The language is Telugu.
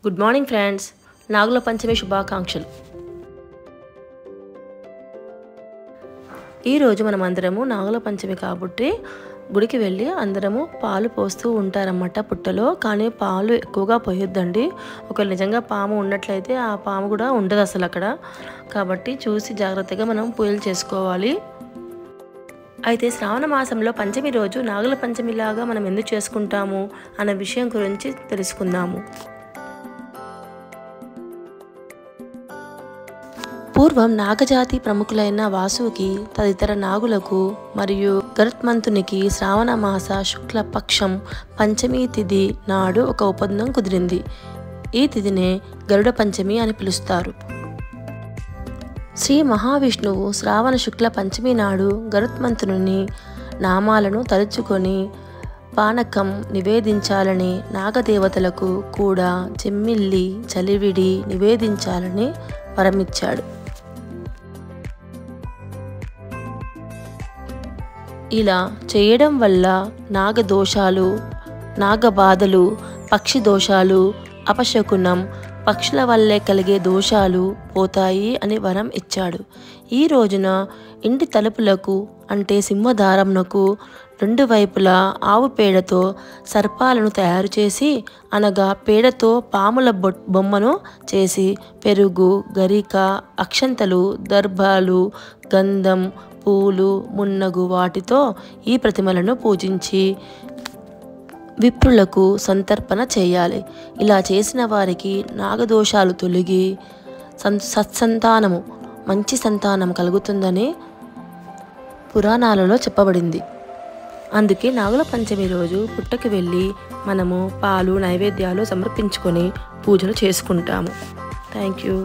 గుడ్ మార్నింగ్ ఫ్రెండ్స్, నాగుల పంచమి శుభాకాంక్షలు. ఈరోజు మనం అందరము నాగుల పంచమి కాబట్టి గుడికి వెళ్ళి అందరము పాలు పోస్తూ ఉంటారన్నమాట పుట్టలో. కానీ పాలు ఎక్కువగా పోయొద్దండి. ఒకవేళ నిజంగా పాము ఉన్నట్లయితే ఆ పాము కూడా ఉండదు అసలు అక్కడ. కాబట్టి చూసి జాగ్రత్తగా మనం పూజలు చేసుకోవాలి. అయితే శ్రావణ మాసంలో పంచమి రోజు నాగుల పంచమిలాగా మనం ఎందుకు చేసుకుంటాము అనే విషయం గురించి తెలుసుకుందాము. పూర్వం నాగజాతి ప్రముఖులైన వాసుకి తదితర నాగులకు మరియు గరుత్మంతునికి శ్రావణ మాస శుక్ల పక్షం పంచమి తిథి నాడు ఒక ఒప్పందం కుదిరింది. ఈ తిథినే గరుడ పంచమి అని పిలుస్తారు. శ్రీ మహావిష్ణువు శ్రావణ శుక్ల పంచమి నాడు గరుత్మంతుని నామాలను తలుచుకొని పానకం నివేదించాలని, నాగదేవతలకు కూడా చెమ్మిల్లి చలివిడి నివేదించాలని వరమిచ్చాడు. ఇలా చేయడం వల్ల నాగదోషాలు, నాగబాధలు, పక్షి దోషాలు, అపశకునం, పక్షుల వల్లే కలిగే దోషాలు పోతాయి అని వరం ఇచ్చాడు. ఈ రోజున ఇంటి తలుపులకు అంటే సింహద్వారమునకు రెండు వైపులా ఆవు పేడతో సర్పాలను తయారు చేసి, అనగా పేడతో పాముల బొమ్మను చేసి పెరుగు, గరిక, అక్షంతలు, దర్భాలు, గంధం, పూలు మున్నగు వాటితో ఈ ప్రతిమలను పూజించి విప్రులకు సంతర్పణ చేయాలి. ఇలా చేసిన వారికి నాగదోషాలు తొలగి సత్సంతానము, మంచి సంతానం కలుగుతుందని పురాణాలలో చెప్పబడింది. అందుకే నాగుల పంచమి రోజు పుట్టకి వెళ్ళి మనము పాలు నైవేద్యాలు సమర్పించుకొని పూజలు చేసుకుంటాము. Thank you.